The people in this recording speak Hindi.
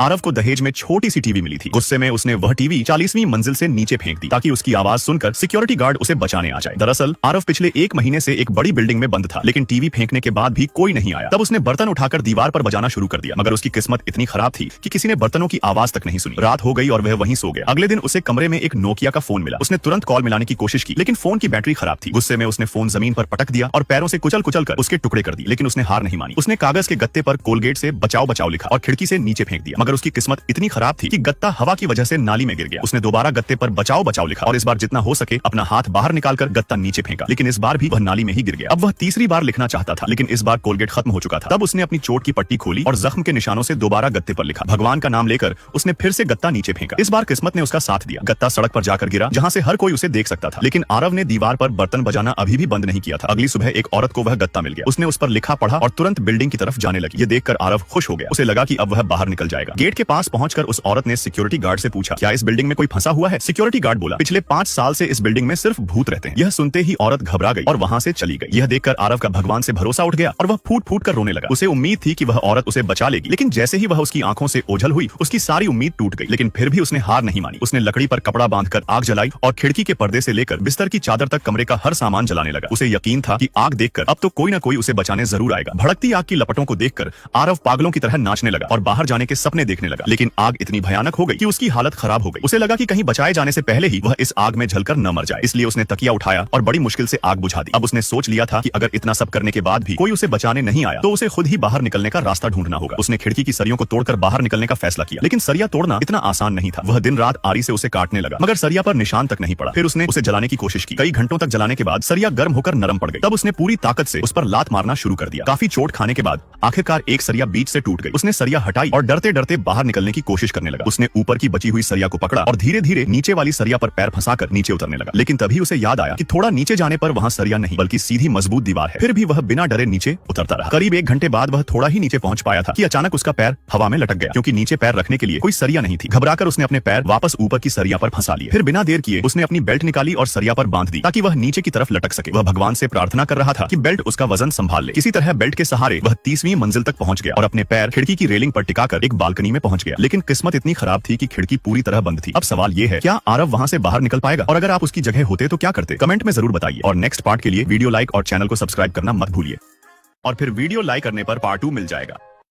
आरव को दहेज में छोटी सी टीवी मिली थी। गुस्से में उसने वह टीवी 40वीं मंजिल से नीचे फेंक दी ताकि उसकी आवाज सुनकर सिक्योरिटी गार्ड उसे बचाने आ जाए। दरअसल आरव पिछले 1 महीने से एक बड़ी बिल्डिंग में बंद था, लेकिन टीवी फेंकने के बाद भी कोई नहीं आया। तब उसने बर्तन उठाकर दीवार पर बजाना शुरू कर दिया, मगर उसकी किस्मत इतनी खराब थी कि किसी ने बर्तनों की आवाज तक नहीं सुनी। रात हो गई और वह वहीं सो गया। अगले दिन उसे कमरे में एक नोकिया का फोन मिला। उसने तुरंत कॉल मिलाने की कोशिश की, लेकिन फोन की बैटरी खराब थी। गुस्से में उसने फोन जमीन पर पटक दिया और पैरों से कुचल कुचल कर उसके टुकड़े कर दिए, लेकिन उसने हार नहीं मानी। उसने कागज के गत्ते पर कोलगेट से बचाओ बचाओ लिखा और खिड़की से नीचे फेंक दिया, मगर उसकी किस्मत इतनी खराब थी कि गत्ता हवा की वजह से नाली में गिर गया। उसने दोबारा गत्ते पर बचाओ बचाओ लिखा और इस बार जितना हो सके अपना हाथ बाहर निकालकर गत्ता नीचे फेंका, लेकिन इस बार भी वह नाली में ही गिर गया। अब वह तीसरी बार लिखना चाहता था, लेकिन इस बार कोलगेट खत्म हो चुका था। तब उसने अपनी चोट की पट्टी खोली और जख्म के निशानों से दोबारा गत्ते पर लिखा। भगवान का नाम लेकर उसने फिर से गत्ता नीचे फेंका। इस बार किस्मत ने उसका साथ दिया। गत्ता सड़क पर जाकर गिरा, जहां से हर कोई उसे देख सकता था, लेकिन आरव ने दीवार पर बर्तन बजाना अभी भी बंद नहीं किया था। अगली सुबह एक औरत को वह गत्ता मिल गया। उसने उस पर लिखा पढ़ा और तुरंत बिल्डिंग की तरफ जाने लगी। ये देखकर आरव खुश हो गया। उसे लगा कि अब वह बाहर निकल जाएगा। गेट के पास पहुंचकर उस औरत ने सिक्योरिटी गार्ड से पूछा, क्या इस बिल्डिंग में कोई फंसा हुआ है? सिक्योरिटी गार्ड बोला, पिछले 5 साल से इस बिल्डिंग में सिर्फ भूत रहते हैं। यह सुनते ही औरत घबरा गई और वहां से चली गई। यह देखकर आरव का भगवान से भरोसा उठ गया और वह फूट फूट कर रोने लगा। उसे उम्मीद थी कि वह औरत उसे बचा लेगी, लेकिन जैसे ही वह उसकी आंखों से ओझल हुई, उसकी सारी उम्मीद टूट गई। लेकिन फिर भी उसने हार नहीं मानी। उसने लकड़ी पर कपड़ा बांधकर आग जलाई और खिड़की के पर्दे से लेकर बिस्तर की चादर तक कमरे का हर सामान जलाने लगा। उसे यकीन था कि आग देखकर अब तो कोई न कोई उसे बचाने जरूर आएगा। भड़कती आग की लपटों को देखकर आरव पागलों की तरह नाचने लगा और बाहर जाने के सपने देखने लगा। लेकिन आग इतनी भयानक हो गई कि उसकी हालत खराब हो गई। उसे लगा कि कहीं बचाए जाने से पहले ही वह इस आग में जलकर न मर जाए, इसलिए उसने तकिया उठाया और बड़ी मुश्किल से आग बुझा दी। अब उसने सोच लिया था कि अगर इतना सब करने के बाद भी कोई उसे बचाने नहीं आया तो उसे खुद ही बाहर निकलने का रास्ता ढूंढना होगा। उसने खिड़की की सरियों को तोड़कर बाहर निकलने का फैसला किया, लेकिन सरिया तोड़ना इतना आसान नहीं था। वह दिन रात आरी से उसे काटने लगा, मगर सरिया पर निशान तक नहीं पड़ा। फिर उसने उसे जलाने की कोशिश की। कई घंटों तक जलाने के बाद सरिया गर्म होकर नरम पड़ गई। तब उसने पूरी ताकत से उस पर लात मारना शुरू कर दिया। काफी चोट खाने के बाद आखिरकार एक सरिया बीच से टूट गई। उसने सरिया हटाई और डरते डरते बाहर निकलने की कोशिश करने लगा। उसने ऊपर की बची हुई सरिया को पकड़ा और धीरे धीरे नीचे वाली सरिया पर पैर फंसाकर नीचे उतरने लगा। लेकिन तभी उसे याद आया कि थोड़ा नीचे जाने पर वहां सरिया नहीं बल्कि सीधी मजबूत दीवार है। फिर भी वह बिना डरे नीचे उतरता रहा। करीब 1 घंटे बाद वह थोड़ा ही नीचे पहुंच पाया था कि अचानक उसका पैर हवा में लटक गया, क्योंकि नीचे पैर रखने के लिए कोई सरिया नहीं थी। घबराकर उसने अपने पैर वापस ऊपर की सरिया पर फंसा लिए। फिर बिना देर किए उसने अपनी बेल्ट निकाली और सरिया पर बांध दी ताकि वह नीचे की तरफ लटक सके। वह भगवान से प्रार्थना कर रहा था कि बेल्ट उसका वजन संभाल ले। किसी तरह बेल्ट के सहारे वह 30वीं मंजिल तक पहुंच गया और अपने पैर खिड़की की रेलिंग पर टिकाकर एक बालकनी में पहुंच गया। लेकिन किस्मत इतनी खराब थी कि खिड़की पूरी तरह बंद थी। अब सवाल ये है, क्या आरव वहां से बाहर निकल पाएगा? और अगर आप उसकी जगह होते तो क्या करते? कमेंट में जरूर बताइए। और नेक्स्ट पार्ट के लिए वीडियो लाइक और चैनल को सब्सक्राइब करना मत भूलिए। और फिर वीडियो लाइक करने पर पार्ट 2 मिल जाएगा।